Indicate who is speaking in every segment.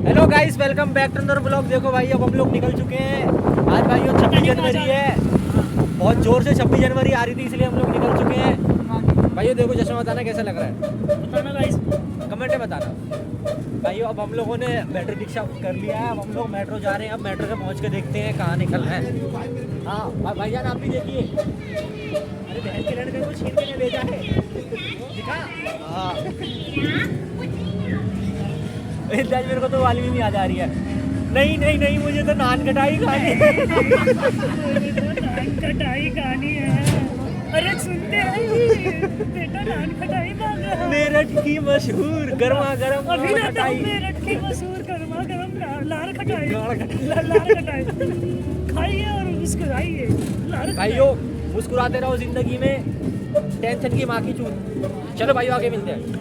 Speaker 1: Hello guys, welcome back to another blog. देखो भाई, अब हम लोग निकल चुके हैं। आज भाइयों 26 जनवरी है। बहुत जोर से 26 जनवरी आ रही थी, इसलिए हम लोग निकल चुके हैं। भाइयों देखो, चश्मा बताना कैसा लग रहा है,
Speaker 2: बताना गाइस,
Speaker 1: कमेंट में बताना। भाइयों अब हम लोगों ने मेट्रो रिक्शा कर लिया है। अब हम लोग मेट्रो जा रहे हैं। अब मेट्रो से पहुँच के देखते हैं कहाँ निकलना है। हाँ भाईजान, आप भी देखिए। अरे बहन के लड़के को छीन के ले जाए, दिखा। हाँ इंदाज, मेरे को तो वाली भी नहीं याद आ रही है। नहीं नहीं नहीं, मुझे तो नान कटाई खानी है।
Speaker 2: नान खटाई खानी है। अरे सुनते हैं बेटा, नान खटाई मांग रहा है।
Speaker 1: मेरठ की मशहूर गर्मा गर्म
Speaker 2: अभी ना तो
Speaker 1: खटाई।
Speaker 2: मेरठ की मशहूर गर्मा गर्म लार खटाई,
Speaker 1: लार खटाई।
Speaker 2: लार खटाई खाइए और मुस्कुराइए। लार
Speaker 1: भाइयों मुस्कुराते रहो जिंदगी में, टेंशन की माँ की चूत। चलो भाइयों आगे मिलते हैं।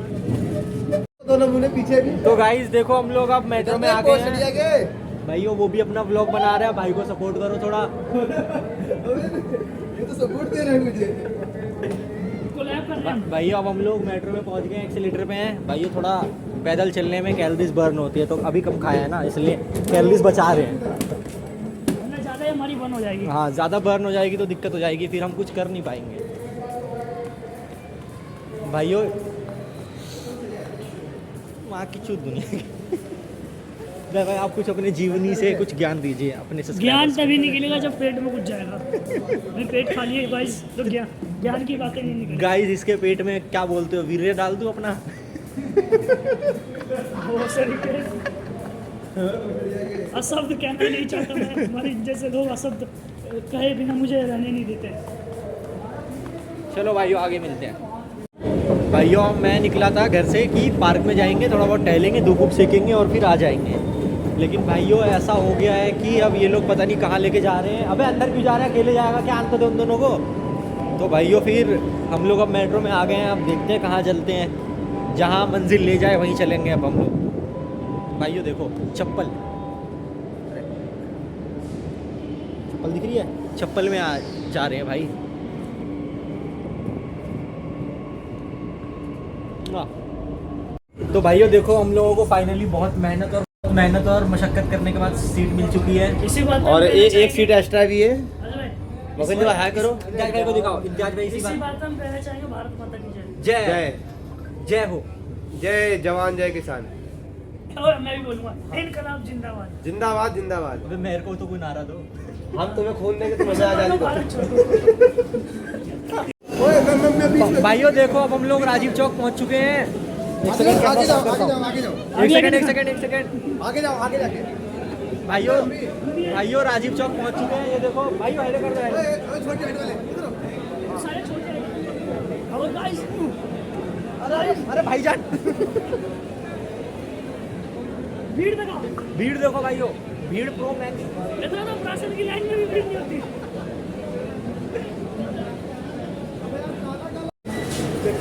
Speaker 3: दोनों मुझे पीछे भी
Speaker 1: तो गाइस देखो, हम लोग अब मेट्रो में आ गए हैं।
Speaker 3: हैं।
Speaker 1: भाइयों वो भी अपना ब्लॉग बना रहा है, भाई को सपोर्ट करो थोड़ा।
Speaker 3: ये तो सपोर्ट दे रहे हैं मुझे।
Speaker 2: कोलैब कर रहे हैं।
Speaker 1: भाइयों अब हम लोग मेट्रो में पहुंच गए हैं, एक्सीलेटर पे हैं। भाइयों थोड़ा पैदल चलने में कैलोरीज बर्न होती है, तो अभी कम खाया है ना, इसलिए कैलोरीज बचा रहे हैं।
Speaker 2: वरना ज्यादा ही हमारी बंद हो जाएगी।
Speaker 1: हाँ, ज़्यादा बर्न हो जाएगी तो दिक्कत हो जाएगी, फिर हम कुछ कर नहीं पाएंगे। भाइयों माँ की चूत दुनिया की। भाई आप कुछ अपने जीवनी से कुछ ज्ञान दीजिए अपने
Speaker 2: ज्ञान तभी निकलेगा जब पेट में कुछ जाएगा। अभी पेट खाली है गाइस, तो ज्ञान की बातें नहीं निकलेगी।
Speaker 1: गाइस इसके पेट में क्या बोलते हो, वीर्य डाल दूं अपना?
Speaker 2: वो सही है। अशब्द कहना नहीं चाहता मैं, हमारे जैसे लोग अशब्द कहे बिना मुझे रहने नहीं देते।
Speaker 1: चलो भाइयों आगे मिलते हैं। भाइयों मैं निकला था घर से कि पार्क में जाएंगे, थोड़ा बहुत टहलेंगे, धूप वूप सेकेंगे और फिर आ जाएंगे। लेकिन भाइयों ऐसा हो गया है कि अब ये लोग पता नहीं कहाँ लेके जा रहे हैं। अबे अंदर क्यों जा रहा है, अकेले जाएगा क्या अंत दे उन दोनों को? तो भाइयों फिर हम लोग अब मेट्रो में आ गए हैं। अब देखते हैं कहाँ चलते हैं, जहाँ मंजिल ले जाए वहीं चलेंगे अब हम लोग। भाइयों देखो चप्पल, चप्पल दिख रही है, चप्पल में जा रहे हैं भाई। तो भाइयों देखो, हम लोगों को फाइनली बहुत मेहनत और मशक्कत करने के बाद सीट मिल चुकी है।
Speaker 2: इसी बात
Speaker 3: और एक सीट एक्स्ट्रा भी है।
Speaker 2: अरे भाई,
Speaker 1: मगन जो हाय करो, इंजाज भाई को दिखाओ। इंजाज भाई इसी
Speaker 2: इसी
Speaker 1: बात,
Speaker 2: बात हम कहना चाहेंगे, भारत माता की जय।
Speaker 1: जय
Speaker 3: जय
Speaker 1: जय हो।
Speaker 3: जय जवान जय किसान,
Speaker 2: और मैं भी बोलूंगा इनकलाब जिंदाबाद।
Speaker 3: जिंदाबाद जिंदाबाद।
Speaker 1: अबे मेरे को तो कोई नारा दो।
Speaker 3: हम तुम्हें खून देंगे तो मजा आ जाएगी।
Speaker 2: भारत छोड़ो।
Speaker 3: मैं बीच में
Speaker 1: भाइयों देखो, अब हम लोग राजीव चौक पहुंच चुके हैं। एक सेकंड,
Speaker 3: आगे जाओ,
Speaker 1: करता
Speaker 3: आगे
Speaker 1: हूं।
Speaker 3: जाओ, आगे जाओ,
Speaker 1: एक सेकंड।
Speaker 3: आगे जाओ, आगे जाके।
Speaker 1: भाइयों राजीव चौक पहुंच चुके हैं। ये देखो भाइयों, हेडे कर दो हेडे।
Speaker 3: छोटे हाइट वाले इधर आओ।
Speaker 2: सारे छोटे हैं। और गाइस,
Speaker 1: अरे भाईजान,
Speaker 2: भीड़ देखो,
Speaker 1: भीड़ देखो भाइयों, भीड़ प्रो मैक्स।
Speaker 2: इतना तो प्राशन की लाइन में भी भीड़ नहीं होती।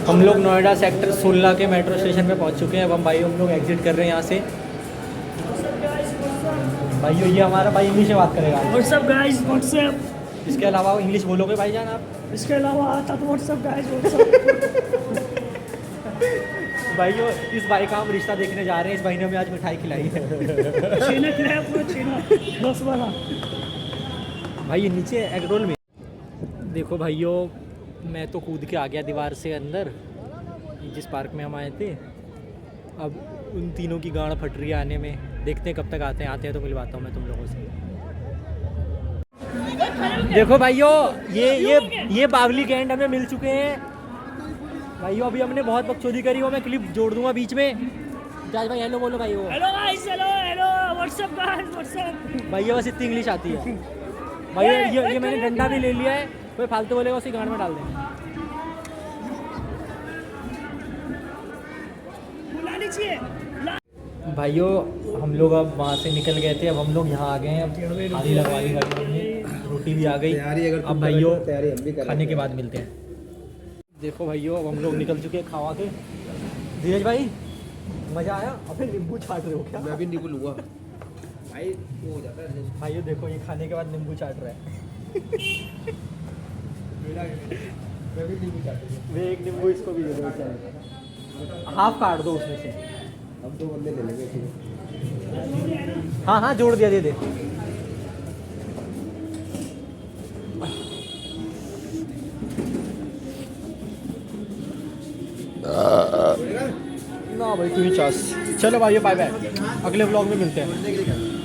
Speaker 1: हम लोग नोएडा सेक्टर 16 के मेट्रो स्टेशन पे पहुंच चुके हैं। अब हम भाइयों हम लोग एग्जिट कर रहे हैं यहाँ से। भाइयों ये हमारा भाई इंग्लिश में बात करेगा।
Speaker 2: What's up guys, what's up.
Speaker 1: इसके अलावा इंग्लिश बोलोगे भाईजान आप?
Speaker 2: इसके अलावा आता तो व्हाट्सअप गाइस, व्हाट्सअप।
Speaker 1: भाइयों इस भाई का हम रिश्ता देखने जा रहे हैं। इस भाई ने हमें आज मिठाई खिलाई है।
Speaker 2: छीना खिलाया पूरा, छीना 10 वाला।
Speaker 1: भाई ये नीचे एग रोल में देखो। भाइयों मैं तो कूद के आ गया दीवार से अंदर, जिस पार्क में हम आए थे। अब उन तीनों की गांड फट रही है आने में। देखते हैं कब तक आते हैं तो मिलवाता हूँ मैं तुम लोगों से। देखो भाइयों, ये बावली कैंड हमें मिल चुके हैं। भाइयों अभी हमने बहुत बकचोदी करी, वो मैं क्लिप जोड़ दूंगा बीच में। जाज भाई हेलो बोलो भाई। वो
Speaker 2: hello guys, hello hello, what's up guys, what's up.
Speaker 1: भैया बस इतनी इंग्लिश आती है। भैया ये मैंने डंडा भी ले लिया है, कोई फालतू बोलेगा उसी गांड में डाल देंगे।
Speaker 2: बुलानी चाहिए।
Speaker 1: भाइयों हम लोग अब वहाँ से निकल गए थे। अब हम लोग यहाँ आ गए हैं। अब आधी लगवा दी गाड़ी हमने, रोटी भी आ गई। अब भाइयों खाने के बाद मिलते हैं। देखो भाइयों अब हम लोग निकल चुके हैं खावा के। धीरज भाई मज़ा आया? और फिर नींबू छाट रहे हो क्या?
Speaker 3: मैं भी नींबू लूंगा भाई, वो हो जाता है।
Speaker 1: भाइयों देखो ये खाने के बाद नींबू चाट रहा है।
Speaker 3: मैं भी नींबू चाटूंगा।
Speaker 1: वे एक नींबू इसको भी दे दो, हाफ काट दो उसमें से।
Speaker 3: अब 2 बंदे ले लेंगे ठीक है।
Speaker 1: हाँ हाँ जोड़ दिया, दे दे। ना भाई तू ही चास। चलो भाई बाय बाय, अगले व्लॉग में मिलते हैं।